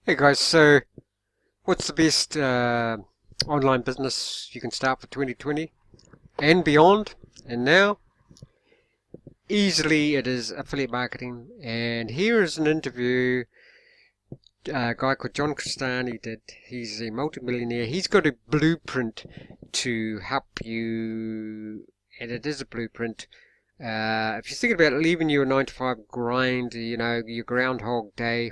Hey guys, so what's the best online business you can start for 2020 and beyond? And now, easily it is affiliate marketing. And here is an interview a guy called John Crestani did. He's a multimillionaire. He's got a blueprint to help you, and it is a blueprint. If you're thinking about leaving your 9-to-5 grind, your Groundhog Day,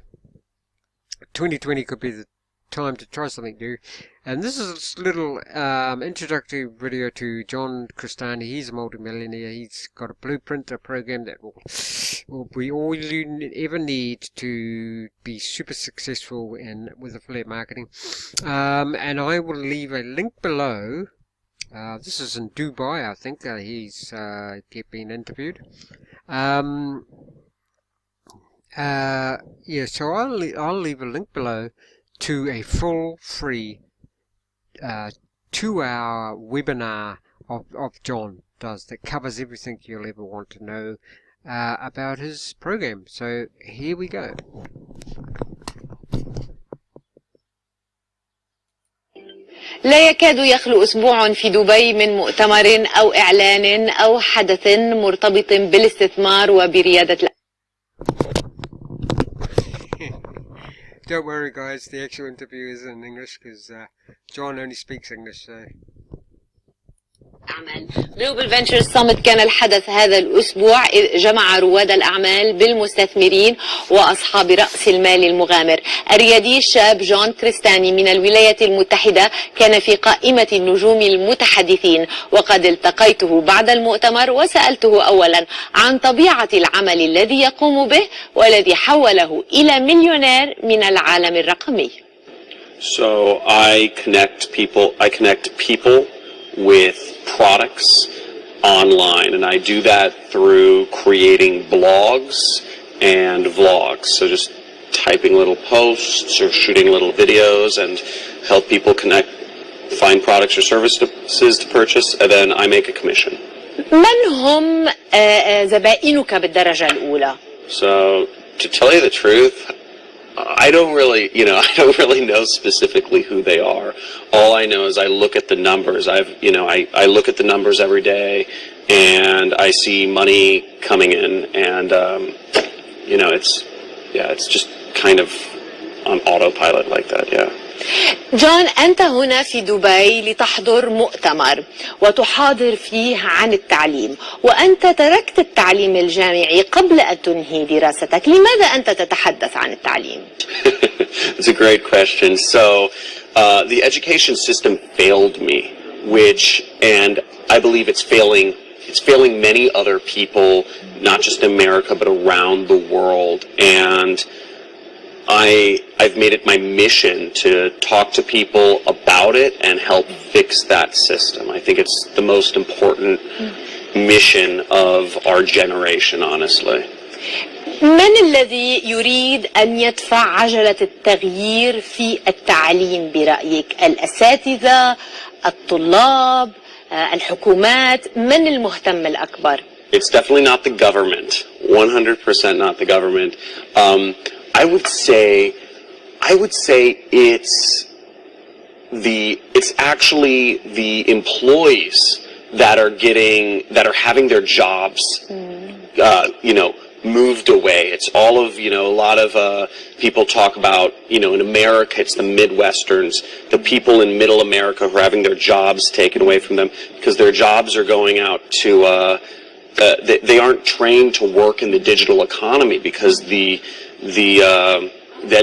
2020 could be the time to try something new. And this is a little introductory video to John Crestani. He's a multimillionaire. He's got a blueprint, a program that will be all you ever need to be super successful with affiliate marketing. And I will leave a link below. This is in Dubai, I think. He's been interviewed. So I'll leave a link below to a full free 2-hour webinar of John does that covers everything you'll ever want to know about his program. So here we go. لا يكاد يخلو أسبوع في دبي من مؤتمر أو إعلان أو حدث مرتبط بالاستثمار وبريادة. Don't worry guys, the actual interview is in English because John only speaks English. So. أعمال جلوبال فينتشرز سامت كان الحدث هذا الأسبوع إذ جمع رواد الأعمال بالمستثمرين وأصحاب رأس المال المغامر. الريادي الشاب جون كريستاني من الولايات المتحدة كان في قائمة النجوم المتحدثين، وقد التقيته بعد المؤتمر وسألته أولا عن طبيعة العمل الذي يقوم به والذي حوله إلى مليونير من العالم الرقمي. So I connect people with products online, and I do that through creating blogs and vlogs. So just typing little posts or shooting little videos and help people find products or services to purchase, and then I make a commission. من هم زبائنك بالدرجة الأولى؟ So to tell you the truth, I don't really know specifically who they are. All I know is I look at the numbers. I look at the numbers every day, and I see money coming in, and it's just kind of on autopilot like that, yeah. جون، أنت هنا في دبي لتحضر مؤتمر وتحاضر فيه عن التعليم، وأنت تركت التعليم الجامعي قبل أن تنهي دراستك. لماذا أنت تتحدث عن التعليم؟ It's a great question. So the education system failed me, and I believe it's failing many other people, not just in America, but around the world. And I've made it my mission to talk to people about it and help fix that system. I think it's the most important mission of our generation, honestly. من الذي يريد أن يدفع عجلة التغيير في التعليم برأيك؟ الأساتذة، الطلاب، الحكومات؟ من المهتم الأكبر؟ It's definitely not the government. 100% not the government. I would say it's actually the employees that are having their jobs, moved away. It's all of, a lot of people talk about, in America, it's the Midwesterns, the people in Middle America who are having their jobs taken away from them because their jobs are going out to, they aren't trained to work in the digital economy because the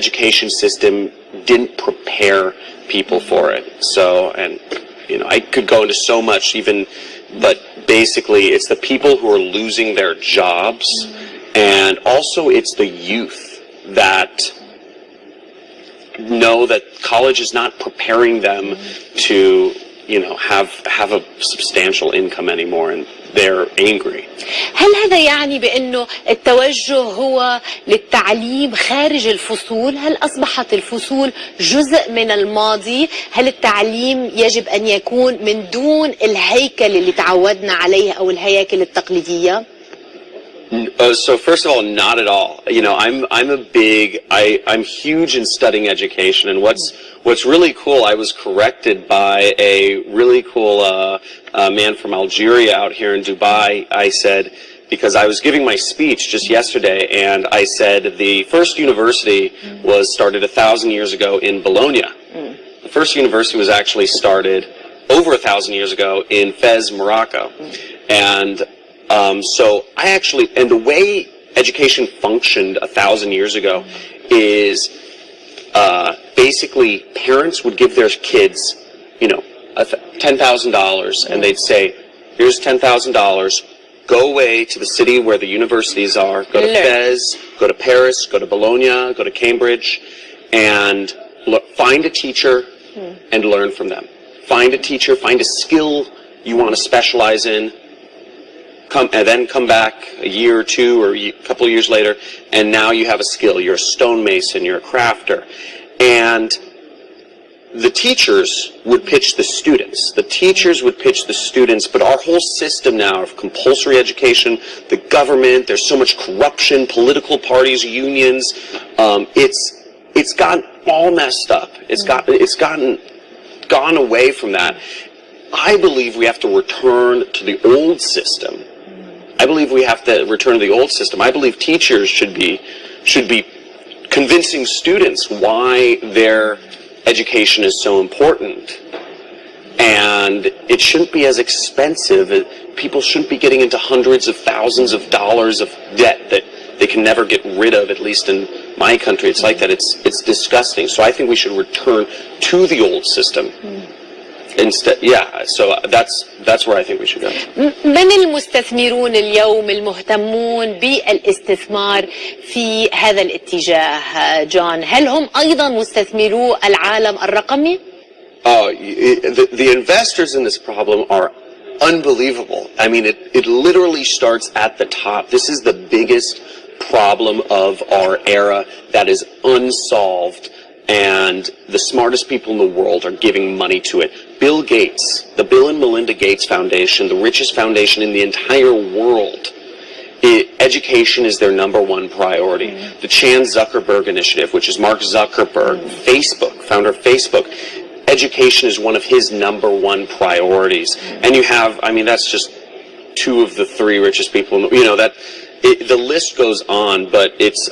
education system didn't prepare people for it. So, and I could go into so much but basically it's the people who are losing their jobs, and also it's the youth that know that college is not preparing them to, have a substantial income anymore, and they're angry. هل هذا يعني بأنه التوجه هو للتعليم خارج الفصول؟ هل أصبحت الفصول جزء من الماضي؟ هل التعليم يجب أن يكون من دون الهيكل اللي تعودنا عليه أو الهياكل التقليدية؟ So first of all, not at all. You know, I'm huge in studying education, and what's really cool, I was corrected by a really cool man from Algeria out here in Dubai. I said, because I was giving my speech just yesterday, and I said the first university was started 1,000 years ago in Bologna. The first university was actually started over 1,000 years ago in Fez, Morocco. And so and the way education functioned 1,000 years ago is basically parents would give their kids, you know, $10,000, and they'd say, here's $10,000, go away to the city where the universities are, go to Fez, go to Paris, go to Bologna, go to Cambridge, and find a teacher and learn from them. Find a teacher, find a skill you want to specialize in, and then come back a year or two or a couple of years later, and now you have a skill. You're a stonemason, you're a crafter. And the teachers would pitch the students. The teachers would pitch the students, but our whole system now of compulsory education, the government, there's so much corruption, political parties, unions, it's gotten all messed up. It's gone away from that. I believe we have to return to the old system. I believe we have to return to the old system. I believe teachers should be convincing students why their education is so important. And it shouldn't be as expensive. People shouldn't be getting into hundreds of thousands of dollars of debt that they can never get rid of, at least in my country. It's like that. It's disgusting. So I think we should return to the old system. Instead, so that's where I think we should go. من المستثمرون اليوم المهتمون بالاستثمار في هذا الاتجاه جون؟ هل هم أيضا مستثمرو العالم الرقمي؟ The investors in this problem are unbelievable. I mean, it literally starts at the top. This is the biggest problem of our era that is unsolved, and the smartest people in the world are giving money to it. Bill Gates, the Bill and Melinda Gates Foundation, the richest foundation in the entire world, education is their #1 priority. The Chan Zuckerberg Initiative, which is Mark Zuckerberg, Facebook, founder of Facebook, education is one of his #1 priorities. And you have, I mean, that's just 2 of the 3 richest people, you know, the list goes on, but it's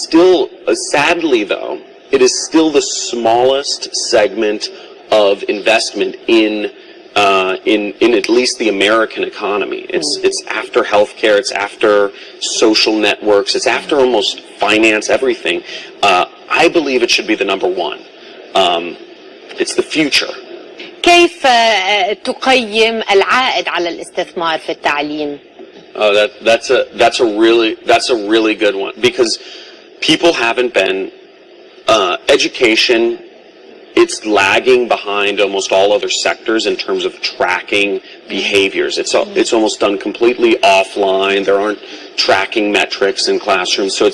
still, sadly though, it is still the smallest segment of investment in at least the American economy. It's after healthcare, it's after social networks, it's after almost finance, everything. I believe it should be the #1. It's the future. كيف تقيم العائد على الاستثمار في التعليم؟ That's a really good one, because people haven't been education. It's lagging behind almost all other sectors in terms of tracking behaviors. It's almost done completely offline. There aren't tracking metrics in classrooms, so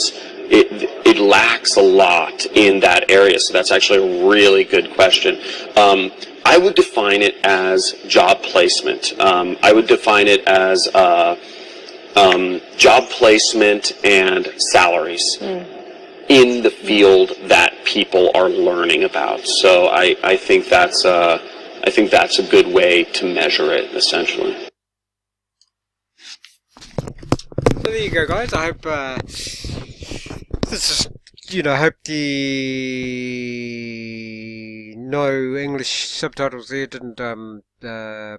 it lacks a lot in that area. So that's actually a really good question. I would define it as job placement. I would define it as job placement and salaries in the field that people are learning about. So I think that's a good way to measure it, essentially. So there you go, guys. I hope this is, I hope the no English subtitles there didn't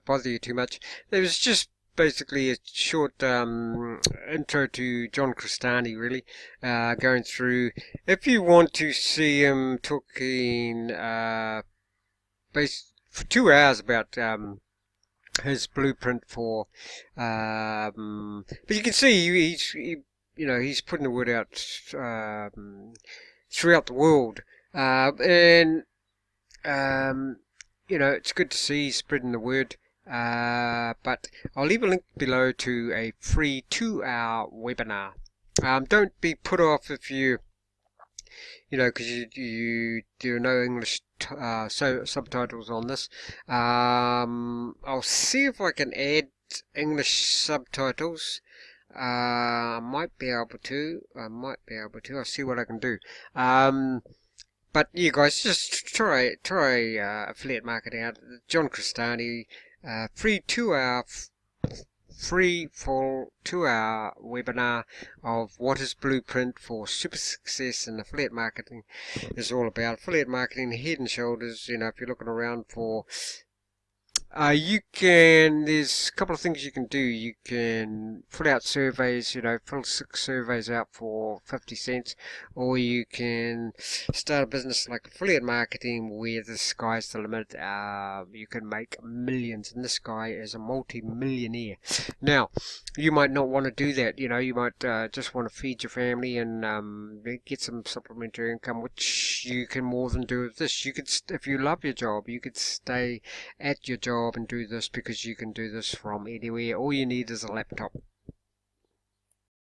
bother you too much. It was just basically a short intro to John Crestani, really, going through. If you want to see him talking for 2 hours about his blueprint for, but you can see he's putting the word out throughout the world, and it's good to see he's spreading the word. But I'll leave a link below to a free 2-hour webinar. Don't be put off if because there are no English subtitles on this. I'll see if I can add English subtitles. I might be able to. I'll see what I can do. But you guys just try affiliate marketing out. John Crestani, free full 2-hour webinar of what his blueprint for super success in affiliate marketing is all about. Affiliate marketing, head and shoulders. You know, if you're looking around for there's a couple of things you can do. You can fill out surveys, fill 6 surveys out for 50 cents, or you can start a business like affiliate marketing where the sky's the limit. You can make millions, and this guy is a multi-millionaire. Now, you might not want to do that, you might just want to feed your family and get some supplementary income, which you can more than do with this. You could, if you love your job, you could stay at your job and do this, because you can do this from anywhere. All you need is a laptop.